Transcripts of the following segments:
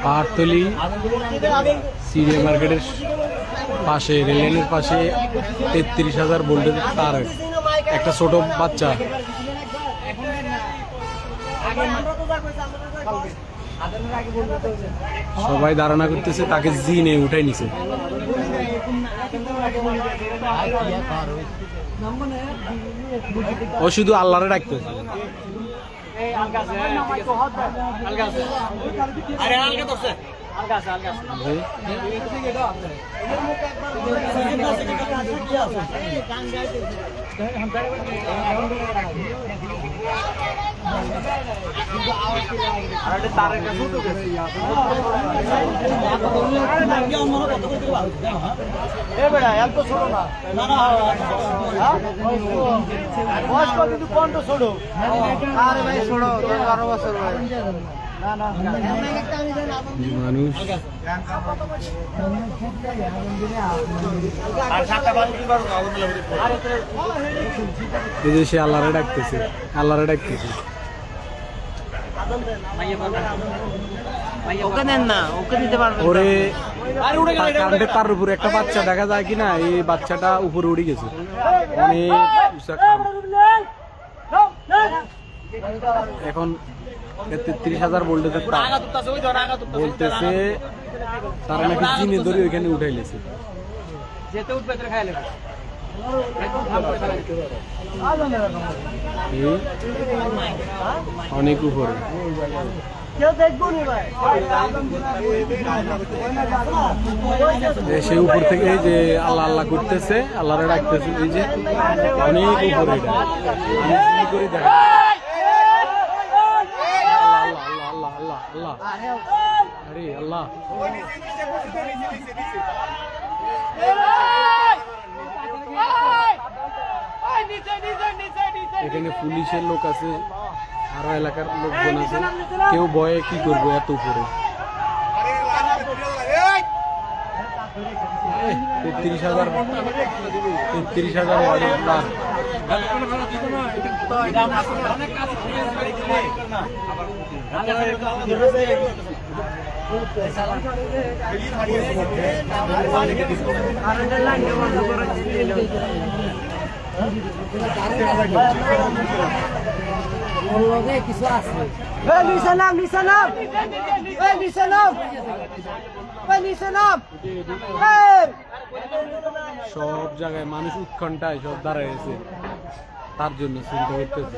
Pahartali Syria মার্কেটের পাশে, রেললাইনের পাশে 33,000 ভোল্টের তার, একটা ছোট বাচ্চা। সবাই ধারণা করতেছে তাকে জিনে উঠাই নিছে। ও শুধু আল্লাহরে ডাকতেছে। মানুষ সে আল্লাহরে ডাকতেছে, আল্লাহরে ডাকতেছে। ওরে কারেন্টের তার উপরে একটা বাচ্চা দেখা যায় কিনা, এই বাচ্চাটা উপরে উঠে গেছে। এখন 33,000 ভোল্টের তার বলতেছে তারা নাকি জিনে ধরে ওইখানে উঠাইলেছে। অনেক উপরে সেই উপর থেকে এই যে আল্লাহ আল্লাহ করতেছে, আল্লাহরে ডাকতেছে। এই যে অনেক উপরে, করে দেখা আল্লাহ আল্লাহ আল্লাহ, আরে আল্লাহ। এখানে পুলিশের লোক আছে, আরো এলাকার লোকজন আছে। কেউ ভয়ে কি করবো এত উপরে। 33,000 ওয়াটের তার। সব জায়গায় মানুষ উৎকণ্ঠায় সব দাঁড়ায় আছে, তার জন্য চিন্তা করতেছে।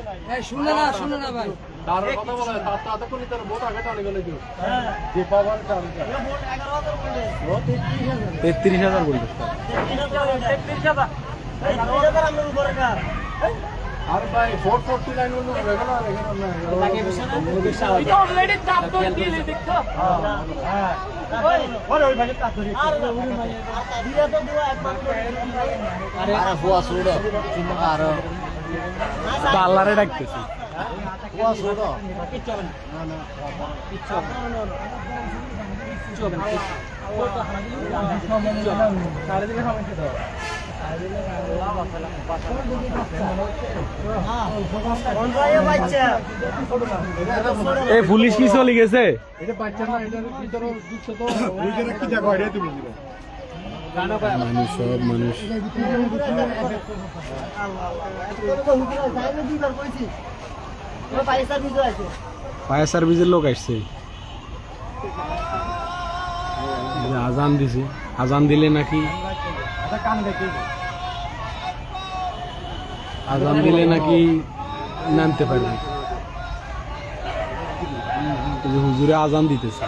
33,000 বলতে আর ভাই 449 হলো রেগুলার আল্লাহরে ডাকতেছি। এই পুলিশ কি চলে গেছে? মানুষ সব মানুষ ফায়ার সার্ভিসের লোক আসছে, আজান দিছে। আজান দিলে নাকি নামতে পারবে। হুজুরে আজান দিতেছে।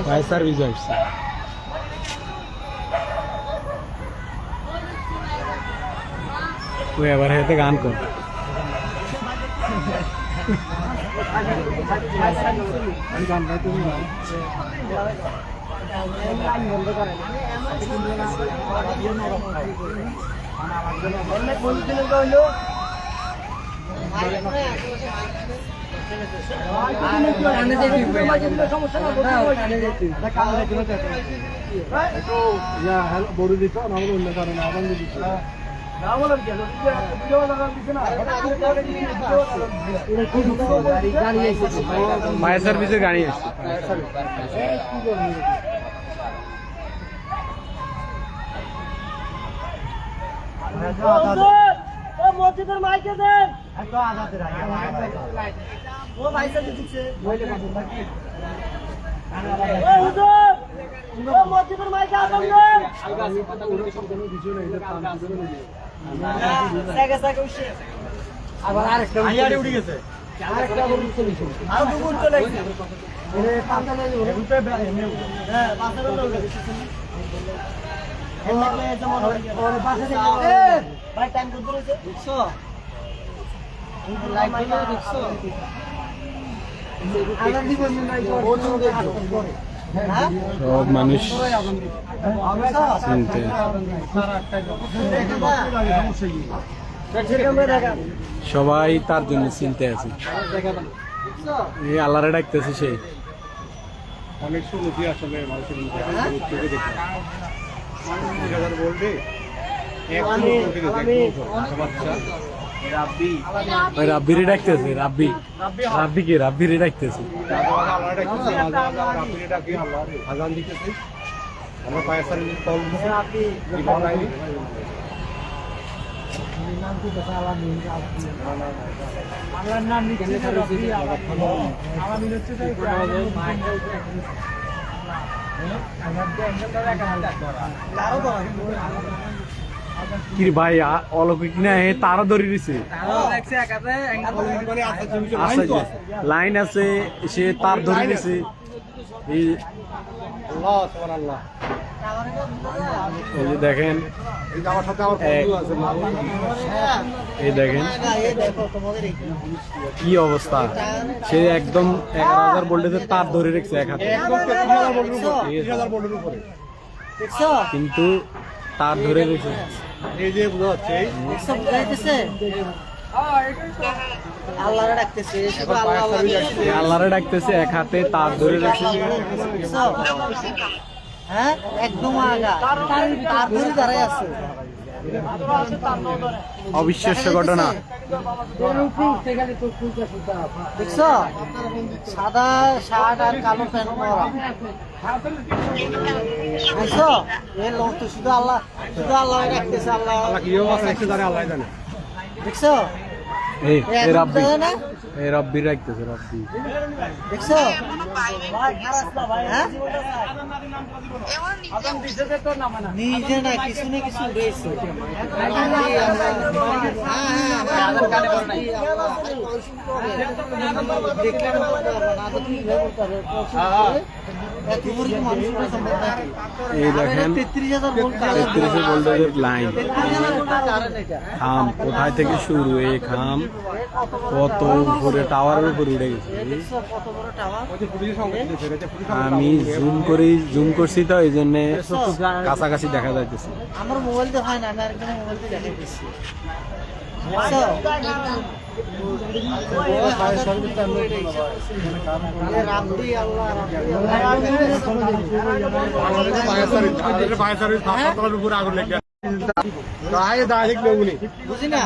ফায়ার সার্ভিস আসছে। তুই এবার হেতে গান কর। গান গাই তুমি বন্ধ করেন। বড় দিত না অন্য কারণে আবার দিত ফায়ার সার্ভিসের গাড়ি আসছে। মসজিদের মাইকে দেন ও ভাইসা দিচ্ছে ও মসজিদের মাইকে আছেন দেন আবার আরেকটা আইয়ারে উঠে গেছে আরেকটা বড় চলেছে আর দুগুণ চলে গেছে এরে পাঁচটা নেই হ্যাঁ পাঁচটা লোক ওর পাশে থেকে ভাই টাইম কত রয়েছে 100 লাইক দিলে 100 আলাদা দিবেন নাই করে হ্যাঁ সব মানুষ চিনতে সবাই তার জন্য চিনতে আছে। এই আল্লাহরে ডাকতেছে সে অনেক সুন্দর আসলে মানুষের রাব্বিরে ডাকতেছে রাব্বি রাব্বিকে রাব্বিরে ডাকতেছে আজান দিতেছে আমরা ফায়ার সার্ভিস কল দিছি আল্লাহর নাম নিচ্ছে রব্বি আমার মিলছে কি ভাই অলৌকিক না তারা ধরে দিছে লাইন আছে সে তার ধরে দিছে এই যে দেখেন এই দেখেন কি অবস্থা সে একদম 11,000 ভোল্টেজের তার ধরে রেখেছে এক হাতে কিন্তু তার ধরে রেখেছে এই যে বোঝা যাচ্ছে আল্লাহরে ডাকতেছে এক হাতে তার ধরে রেখেছে হ্যাঁ একদম আগা তার ধরে দাঁড়ায় আছে অবিশ্বাস্য ঘটনা দেখছো সাদা শার্ট আর কালো প্যান্ট পরা দেখছো এই লোক তো শুধু আল্লাহ রাখতেছে আল্লাহ দেখছো এই রাব্বি এই রাব্বি রাখতেছে রাব্বি দেখছো নিজে না কিছু না কিছু রয়েছে এই দেখেন 33,000 ভোল্টেজের লাইন খাম কোথায় থেকে শুরু এই খাম কত উপরে টাওয়ারের উপরে উঠে গেছে আমি জুম করছি তো এই জন্য কাছাকাছি দেখা যাইতেছে আমার মোবাইল তো হয় না আমি আরেকজনের মোবাইল দিয়ে দেখা দিচ্ছি বুঝি না